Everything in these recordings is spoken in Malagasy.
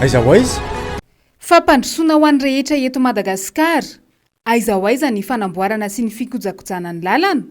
aiza ho aiza fampandrosoana ho an'ny rehetra eto Madagasikara. Aiza ho aiza ny fanamboarana sy ny fikojakojana ny lalana.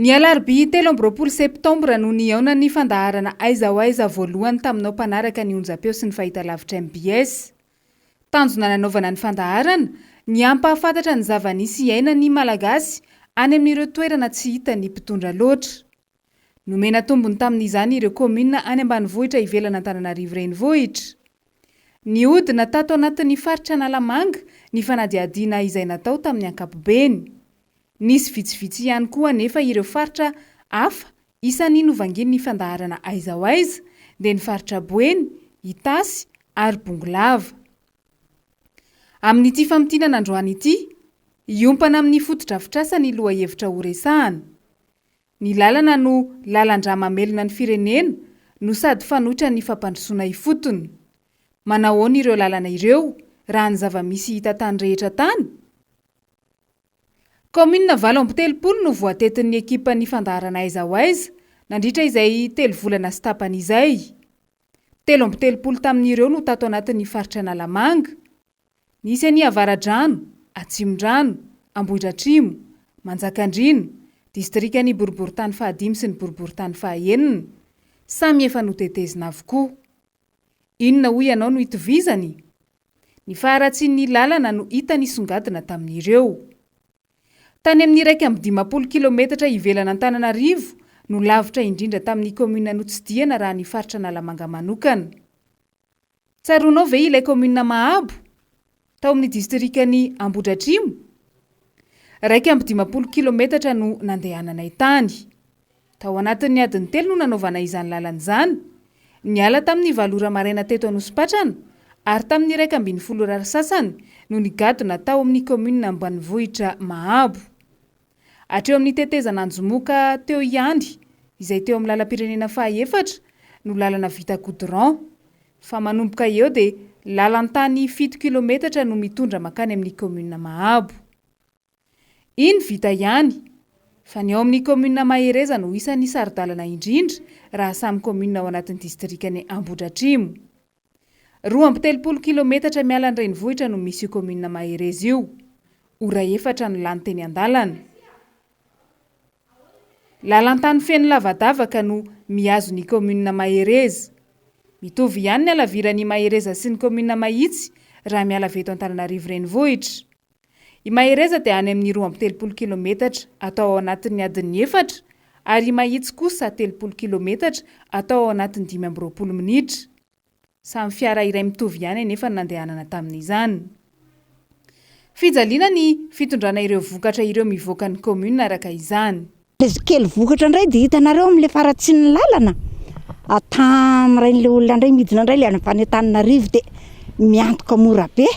Ny alarobia 13 septambra no niaona ny fandaharana aiza ho aiza voalohany taminao mpanaraka ny onjam-peo sy ny fahitalavitra MBS. Tanjona nanaovana ny fandaharana ny ampahafantatra ny zava-nisy iaina ny malagasy any amin'ireo toerana tsy hita ny mpitondra loatra. Nomena tombony tamin'izany ireo komina any ambanivohitra ivelana Antananarivo renivohitra. Ny hodina tato anatin'ny faritra Analamanga ny fanadiadiana izay natao tamin'ny ankapobeny. Nisy vitsivitsy ihany koa nefa ireo faritra hafa isan'ny novanginy ny fandaharana aiza ho aiza dia ny faritra Boeny, Itasy ary Bongolava. Amin'ity famitianana androany ity, iompana amin'ny fotodrafitrasa ny lohahevitra ho resahana. Ny lalana no lalan-drà mamelona ny firenena no sady fanotra ny fampandrosoana ifotony. Manao ahoana ireo lalana ireo raha ny zava-misy hita tany rehetra tany? Komina 7 no voatetin'ny ekipan'ny fandaharana aiza ho aiza nandritra izay 3 volana sy tapany izay. 17 tamin'ireo no tato anatin'ny faritra Analamanga. Nisy any Avaradrano, Atsimon-drano, Ambohidratrimo, Manjakandrino, distrikan'ny Boriboritany 5 sy ny Boriboritany 9. Samy efa notetezina avokoa. Inona hoy ianao no itovizany? Ny faharatsian'ny lalana no hita ny songadina tamin'ireo. Tany amin'ny 150 kilometatra ivelana Antananarivo no lavitra indrindra tamin'ny komina Notsidiana raha ny faritra Analamanga manokana. Tsaroanao ve ilay komina Mahabo? Tao amin'ny distrikany Ambohidratrimo? 150 kilometatra no nandehananay tany. Tao anatin'ny adiny 3 no nanaovana izany lalan'izany. Niala tamin'ny 7 ora maraina teto Anosipatrana ary tamin'ny 12 ora sasany no nigadona tao amin'ny komina ambanivohitra Mahabo. Hatreo amin'ny tetezana anjomoka teo Iandy izay teo amin'ny lalam-pirenena 4 no lalana vita goudron. Fa manomboka eo dia lalantany 7 kilometatra no mitondra makany amin'ny komina Mahabo. Iny vita ihany fa ny ao amin'ny komina Mahereza no isan'ny sarodalana indrindra raha samy komina ao anatin'ny distrikany Ambohidratrimo. 2 kilometatra miala ny renivohitra no misy io komina Mahereza io. Ora 4 no lany teny an-dalana. Lalantany feno lavadavaka no mihazo ny komina Mahereza. Mitovy ihany ny alaviran'ny Mahereza sy ny komina Mahitsy raha miala veto Antananarivo renivohitra. I Mahereza dia any amin'ny 20 kilometatra atao ao anatin'ny adiny 4 ary i Mahitsy kosa 30 kilometatra atao ao anatin'ny 15 minitra. Samy fiara iray mitovy ihany nefa nandehanana tamin'izany. Fijaliana ny fitondrana ireo vokatra ireo mivoaka ny komina araka izany. Kely vokatra indray dia hitanareo amin'ilay faratsian'ny lalana. Atamin'iray'ilay olona indray midina indray ilay any Antananarivo dia miantoka mora be.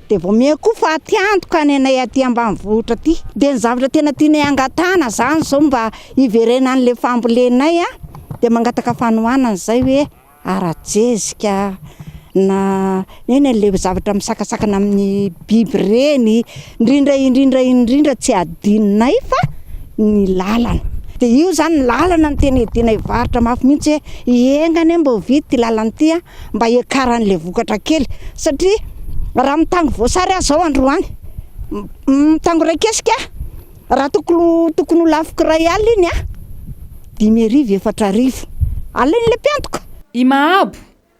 Dia vao miha-koa fa aty antoka any anay aty ambanivohitra aty. Dia ny zavatra tena tianay angatana izany izao mba hiverena an'ilay fambolenay dia mangataka fanohanana izay hoe ara-jezika na ilay zavatra misakasakana amin'ny biby reny indrindra tsy adininay fa ny lalana. Dia io zany ny lalana ny tena edinay varitra mafy mihitsy hoe iengany mba vidy lalana ity mba hiakaran'ilay vokatra kely satria raha mitango voasary aho zao androany mitango raikesika raha tokony ho lafiko ray alina iny 5,000 alain'ilay mpiantoka. I Mahabo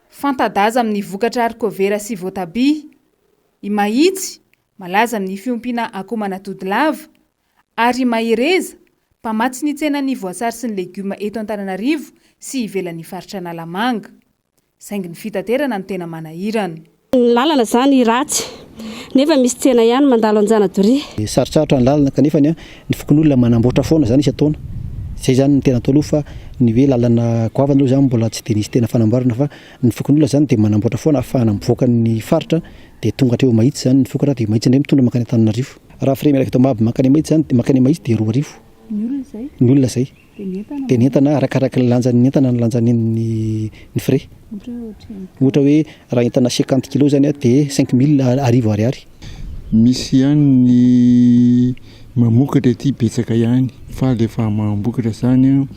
fantadaza amin'ny vokatra harikôvera sy voatabia. I Mahitsy malaza amin'ny fiompiana akomanatody lava ary i Mahereza mpamatsy ny tsenan'ny voasary sy ny legioma eto Antananarivo sy ivelan'ny faritra Analamanga. Saingy ny fitaterana no tena manahirana. Ny lalana zany ratsy nefa misy tsena ihany mandalo Anjanadoria. Sarotsarotra ny lalana kanefa ny fokon'olona manamboatra foana zany isy ataona. Zay zany ny tena atao aloha fa ny hoe lalana goavana aloha zany mbola tsy dia nisy tena fanamboarana fa ny fokon'olona zany dia manamboatra foana ahafahana mivoaka ny faritra dia tonga hatreo Mahitsy zany ny vokatra dia Mahitsy indray mitondra makany Antananarivo. Raha fire miala avy eto Mahabo makany Mahitsy zany dia makany Mahitsy dia 2,000. Ny olona zay dia ny entana arakaraka ny lanjan'ny entana ny lanjan'ny ny frais. Ohatra hoe raha entana 50 kilo zany a dia 5000 arivo ariary. Misy ihany ny mamokatra aty betsaka ihany fa rehefa mamokatra zany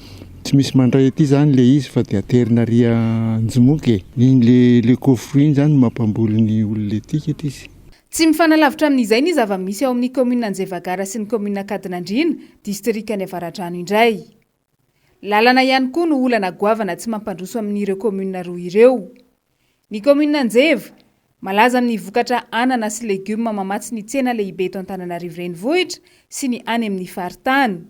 tsy misy mandray aty zany le izy fa dia aterina ry anjomoka iny le coffre iny zany mampamboly ny olona aty aty izy. Tsy mifanalavitra amin'izay ny zava-misy ao amin'ny commune Anjevagara sy ny commune Kadinandriana distriktany Avaradrano indray. Lalana ihany koa no olana goavana tsy mampandroso amin'ireo commune roa ireo. Ny commune Anjeva malaza amin'ny vokatra anana sy legioma mamatsy ny tsena lehibe eto Antananarivo renivohitra sy ny any amin'ny faritany.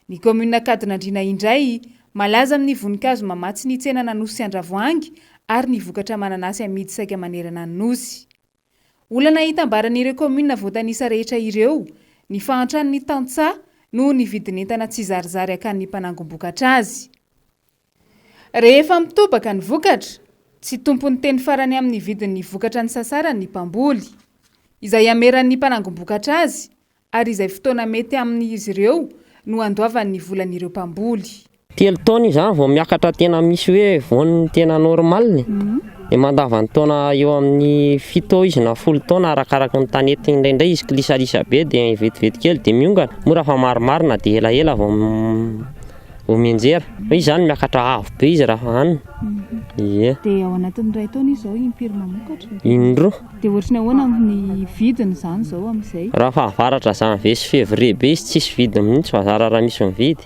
Ny commune Kadinandriana indray malaza amin'ny voninkazo mamatsy ny tsena nanosy sy Andravoahangy ary ny vokatra mananasy amidy saika manerana ny nosy. Olana hitambaran'ireo commune voatanisa rehetra ireo ny fahantrany ny tantsaha no ny vidin'entana tsy zarizary akan'ny mpanangom-bokatra azy. Rehefa mitobaka ny vokatra, tsy tompony teny farany amin'ny vidin'ny vokatra ny sasarany ny mpamboly, izay ameran'ny mpanangom-bokatra azy ary izay fotoana mety amin'izy ireo no andoavan'ny volan'ireo mpamboly. 3 taona izany vao miakatra tena misy hoe voan'ny tena normalny. Dia mandavany taona eo amin'ny 7 izy na 10 taona arakaraka ny tanety indraindray izy klisalisa be dia vetivety kely dia miongana. Mora fa marimarina dia elaela vao mienjera. Izy zany miakatra avo be izy raha hanina. Ie. Dia ao anatin'ny iray taona izy zao impiry mamokatra. Indroa. Dia ohatriny ahoana ny vidiny izany zao amin'izay? Raha fa avaratra zany vesy février be izy tsisy vidiny mihitsy fa raha misy mividy.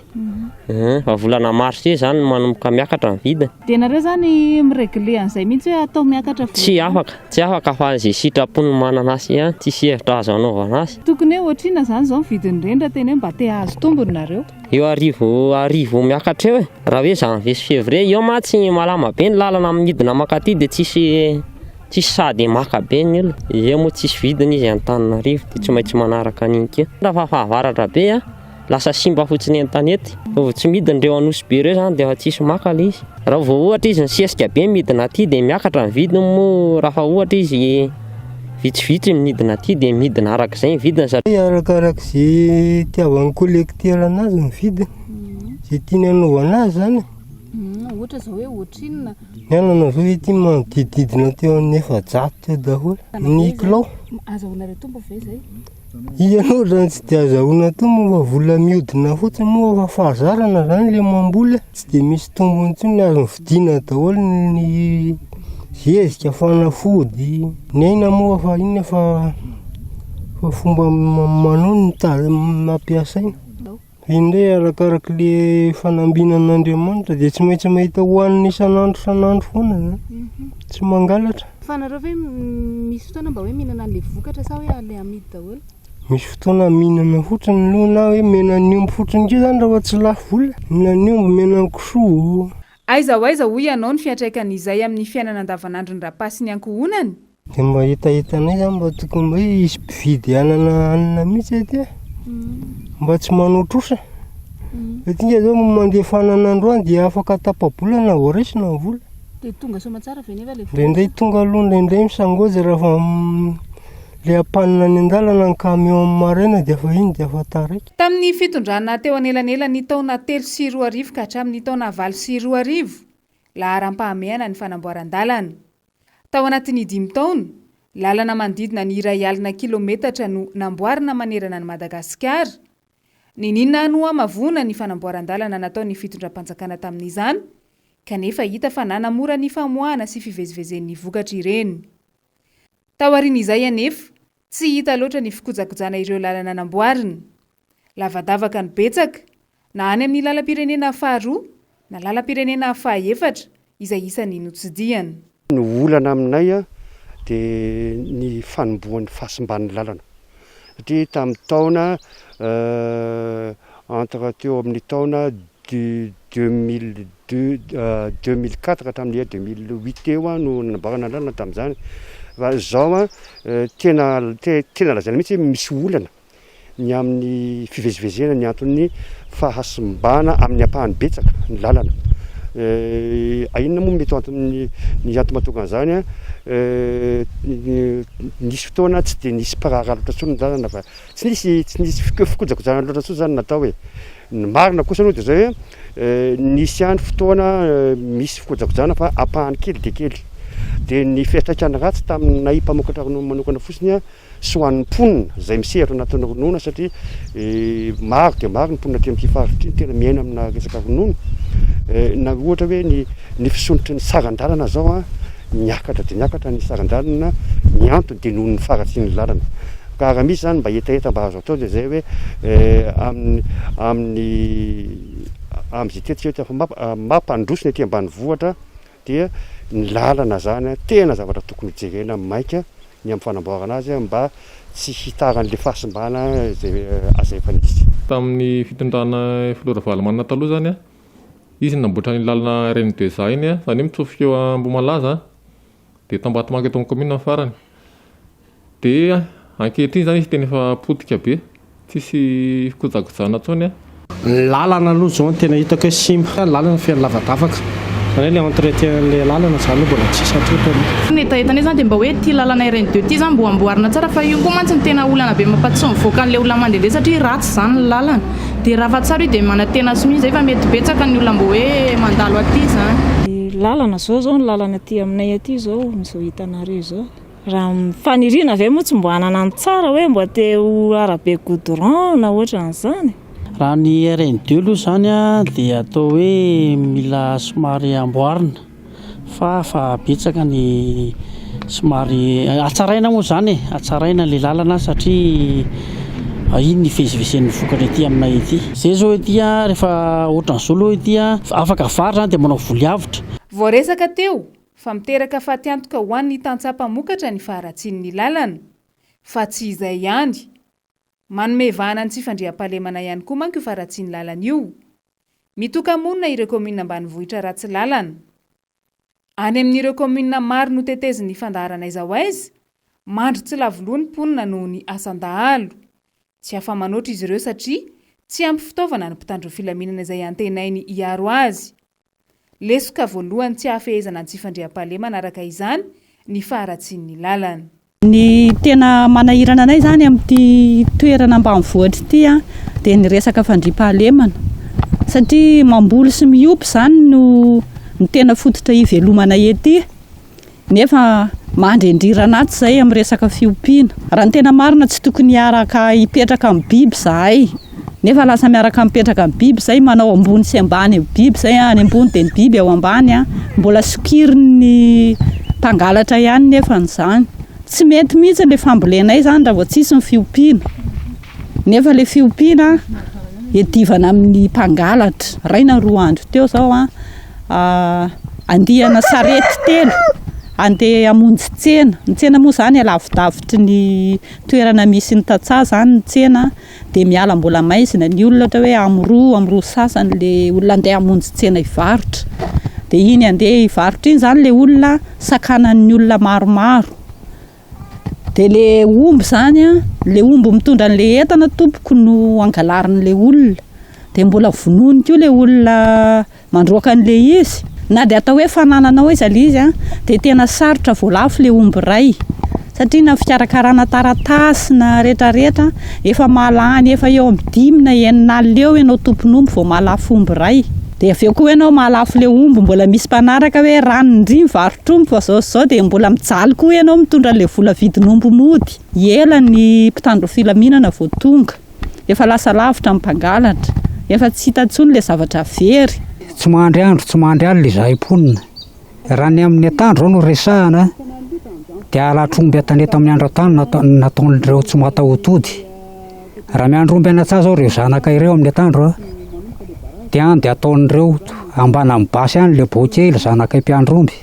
Fa volana marse zany manomboka miakatra ny vidiny. Dia nareo zany miregle an'izay mihitsy hoe atao miakatra Tsy afaka fa izay sitrapony manana azy ihany tsisy hevitra azo anaovana azy. Tokony hoe ohatrina zany zao vidiny reny raha tena hoe mba te hahazo tombony nareo. Eo arivo miakatra eo raha hoe zany vesy février eo ma tsy malama be ny lalana amin'ny hidina makaty dia tsisy sady maka be ny olona. Eo moa tsisy vidiny izy Antananarivo dia tsy maintsy manaraka an'iny keo. Raha fa avaratra be lasa simba fotsiny an-tanety. Vao tsy midiny reo anosy be ireo zany dia efa tsisy maka le izy. Raha vao ohatra izy nisesika be midina aty dia miakatra ny vidiny moa raha fa ohatra izy vitsivitsy midina aty dia midina arak'izay ny vidiny. Arakaraka izay tiavan'ny collecteur anazy ny vidiny. Izay tiany hanaovana azy zany. Ohatra zao hoe ohatrinona. Ny anana zao ity manodidididina teo amin'ny 400 teo daholo. Ny kilao. Azahoanareo tombo ve izay? Ianao zany tsy dia azahoana tombo fa vola mihodina fotsiny moa fa fahazarana zany le mamboly. Tsy dia misy tombony intsony ny azo vidiana daholo ny zezika fanafody. Ny aina moa fa inona fa fomba manao ny mampiasaina. Indray arakaraka le fanambinan'Andriamanitra dia tsy maintsy mahita hohanina isan'andro foana. Tsy mangalatra. Fa nareo ve misy fotoana mba hoe mihinana an'ilay vokatra sa hoe ale amidy daholo? Misy fotoana mihinana fotsiny aloha na hoe menan'ny omby fotsiny keo zany raha tsy lafo vola. Mihinan'ny omby menan'ny kisoa. Aiza hoy ianao ny fiantraikan'izay amin'ny fiainana andavanandro ny rapasy ny ankohonany? Dia mba hitahitanay zany mba tokony mba hoe hisy mpividy hanana mihitsy aty. Mba tsy manotrosa. Tia zao mandefa hanana androany dia afaka tapa-bolana vao raisina ny vola. Dia tonga somatsara ve nefa le vola? Indraindray tonga aloha indraindray misangoja raha le ampanina ny an-dalana ny camion maraina dia efa iny dia efa taraiky. Tamin'ny fitondrana teo anelanela ny taona 3 sy 4 arivo ka hatramin'ny taona 5 sy 4 arivo laharam-pahamehana ny fanamboaran-dalana. Tao anatin'ny 5 taona, lalana manodidina ny iray alina kilometatra no namboarina manerana ny Madagasikara. Ninona no hamavona ny fanamboaran-dalana nataon'ny fitondram-panjakana tamin'izany, kanefa hita fa nanamora ny famoahana sy fivezivezen'ny vokatra ireny. Tao aorian'izay anefa, tsy hita loatra ny fikojakojana ireo lalana namboarina. Lavadavaka ny betsaka, na any amin'ny lalam-pirenena faharoa na lalam-pirenena fahaefatra izay isan'ny notsidihana. Ny olana aminay dia ny fanombohan'ny fahasimban'ny lalana. Satria tamin'ny taona entre teo amin'ny taona 2004 ka hatramin'ny 2008 eo no nanamboarana lalana tamin'izany. Fa izao tena lazaina mihitsy misy olana ny amin'ny fivezivezena ny antony fahasimbana amin'ny ampahany betsaka ny lalana. Inona moa mety ny antony mahatonga an'izany nisy fotoana tsy dia nisy mparahara loatra intsony ny lalana fa tsy nisy fikojakojana loatra intsony zany natao hoe Ny marina kosa aloha dia zay hoe nisy ihany fotoana misy fikojakojana fa ampahany kely dia kely. Dia ny fiantraikany ratsy taminay mpamokatra ronono manokana fotsiny a soan'ny mponina izay misehatra anatin'ny ronono satria maro dia maro ny mponina aty amin'ity faritra ity tena miaina amina resaka ronono. Na ohatra hoe ny fisonotry ny saran-dalana zao a miakatra dia miakatra ny saran-dalana miantony dia noho ny faratsian'ny lalana. Ka raha misy zany mba hetaheta mba azo atao dia zay hoe amin'izay tetika mampandroso ny aty ambanivohitra dia ny lalana zany tena zavatra tokony jerena maika ny amin'ny fanamboarana azy mba tsy hitaran'le fahasimbana zay asa efa nisy. Tamin'ny fitondrana Flora Valomanana taloha zany a izy namboatra ny lalana RN2 za iny a zany hoe mitsofoka eo Ambomalaza dia tambatomanga eto amin'ny commune amin'ny farany dia ankehitriny zany izy tena efa potika be tsisy fikojakojana intsony a. Ny lalana aloha zao tena hitako hoe simba lalana fiain'ny lavadavaka zany le entretien-le lalana zany mbola tsisy atreto. Ny etaetana zany dia mba hoe ty lalana RN2 ty zany mbo amboarina tsara fa io koa mantsy ny tena olana be mampatsoa mivoaka an'le olona mandehandeha satria ratsy zany ny lalana dia raha fa tsara io dia manantena somi zay fa mety betsaka ny olona mbo hoe mandalo aty zany. Lalana zao ny lalana aty aminay aty zao izao hitanareo zao raha faniriana avy moa tsy mbo hanana ny tsara hoe mbo teo arabe goudron na ohatra an'izany. Raha ny RN2 aloha zany a dia atao hoe mila somary amboarina fa betsaka ny somary atsaraina moa zany atsaraina le lalana satria iny ny fivezivezen'ny vokatra ety aminay ety. Zay zao ety a rehefa ohatran'izao aloha ety a afaka varina dia manao voliavitra. Voaresaka teo fa miteraka fatiantoka ho an'ny tantsapamokatra ny faharatsian'ny lalana fa tsy izay ihany. Manome vahana ny tsy fandriam-pahalemana ihany koa manko io faharatsian'ny lalana io. Mitoka-monina ireo komina ambanivohitra ratsy lalana. Any amin'ireo komina maro no tetezin'ny fandaharana aiza ho aiza, mandro tsy lavoloa ny mponina noho ny asan-dahalo. Tsy afa-manoatra izy ireo satria tsy ampy fitaovana ny mpitandro filaminana izay antenainy hiaro azy. Lesoka voalohany tsy hafehezana ny tsy fandriam-pahalemana araka izany ny faharatsian'ny lalana. Ny tena manahirana anay zany amin'ity toerana ambanivohitra ity a dia ny resaka fandriam-pahalemana satria mamboly sy miompy zany no ny tena fototra hivelomana ety nefa mandrendrirana aty zay amin'ny resaka fiompiana. Raha ny tena marina tsy tokony hiaraka hipetraka amin'ny biby zahay nefa lasa miaraka mipetraka amin'ny biby zay manao ambony sy ambany biby zay any ambony dia ny biby ao ambany a mbola sokirin'ny mpangalatra ihany nefa n'izany. Tsy mety mihitsy le fambolenay zany raha vao tsisy ny fiompiana nefa le fiompiana edivana amin'ny mpangalatra. Raina 2 andro teo zao andihana sarety 3 andeha hamonjy tsena. Ny tsena moa zany alavidavitry ny toerana misy ny tantsaha zany ny tsena dia miala mbola maizina ny olona ohatra hoe amroa sasany le olona andeha hamonjy tsena hivarotra dia iny andeha hivarotra iny zany le olona sakanan'ny olona maromaro. Dia le omby zany a, le omby mitondra an'le entana tompoko no angalarin'le olona dia mbola vonoiny koa le olona mandroaka an'le izy. Na dia atao hoe fanananao izy izy a dia tena sarotra voalafo le omby ray satria na fikarakarana taratasy na rehetrarehetra efa malany efa eo amin'ny 5 na 9 alina eo ianao tompon'omby vao malafo omby ray. Dia avy eo koa ianao malafo le omby mbola misy mpanaraka hoe ranondry mivarotra omby fa zao dia mbola mijaly koa ianao mitondra le vola vidin'omby mody. Ela ny mpitandro filaminana vao tonga efa lasa lavitra amin'ny mpangalatra efa tsy hita intsony le zavatra very. Tsy mandry andro tsy mandry alina izahay mponina. Raha ny amin'ny atandro no resahana dia alatromby ataneta amin'ny andro atany nataon'ireo tsy matahodody. Raha miandro omby anatsah zao ireo zanaka ireo amin'ny atandro dia ataon'ireo ambana amin'ny basy any le bokely zanakay mpiandro omby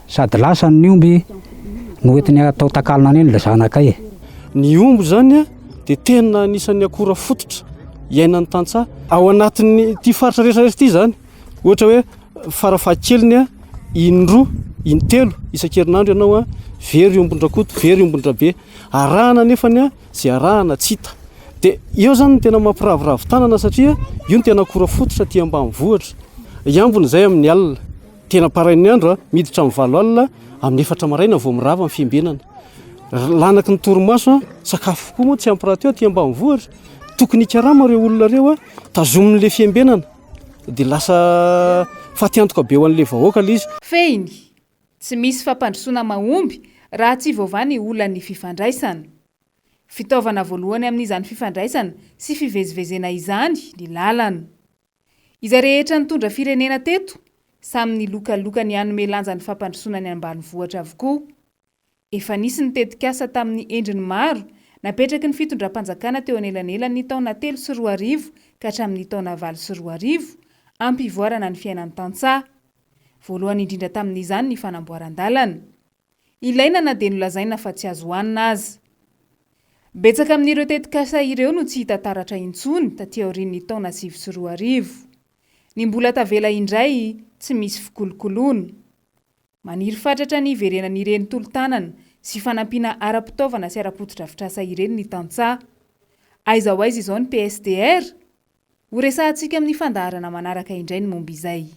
sady lasany ny omby no entiny atao takalina any le zanakay. Ny omby zany dia tena anisan'ny akora fototra iainan'ny tantsaha ao anatin'ny ty faritra rehetrarehetra ity zany. Ohatra hoe farafahakeliny in-3 in-3 isan-kerinandro ianao very ombon-drakoto very ombon-drabe arahana nefany zay arahana tsy hita. Dia eo zany tena mampiravoravo tanana satria io ny tena akora fototra ty ambanivohitra. Iambony izay amin'ny alina tena parain'ny andro miditra amin'ny 7 alina amin'ny 4 maraina vao mirava amin'ny fiambenana. Lanaky ny torimaso sakafo koa moa tsy ampiraha teo ty ambanivohitra tokony hikarama reo olona reo a tazomin'le fiambenana dia lasa fatiantoka be ho an'le vahoaka le izy. Fehiny tsy misy fampandrosoana mahomby raha tsy vaovany olan'ny fifandraisana. Fitaovana voalohany amin'izany fifandraisana sy fivezivezena izany ny lalana. Iza rehetra nitondra firenena teto samy ny lokalokany hanome lanja ny fampandrosoana ny ambanivohitra avokoa. Efa nisy nitetika asa tamin'ny endriny maro napetraky ny fitondram-panjakana teo anelanelan'ny taona 3 sy 4 arivo ka hatramin'ny taona 9 sy 4 arivo ampivoarana ny fiainan'ny tantsaha. Voalohany indrindra tamin'izany ny fanamboaran-dalana. Ilaina na dia nolazaina fa tsy azo hohanina aza. Betsaka amin'ireo tetikasa ireo no tsy hita taratra intsony taty aorian'ny taona 9 sy 4 arivo. Ny mbola tavela indray tsy misy fikolokoloana. Maniry fatratra ny iverenan'ireny tolo-tanana sy fanampiana ara-pitaovana sy ara-potodravitra ireny ny tantsaha. Aiza ho aiza izao ny PSDR? Ho resahantsika amin'ny fandaharana manaraka indray ny momba izay.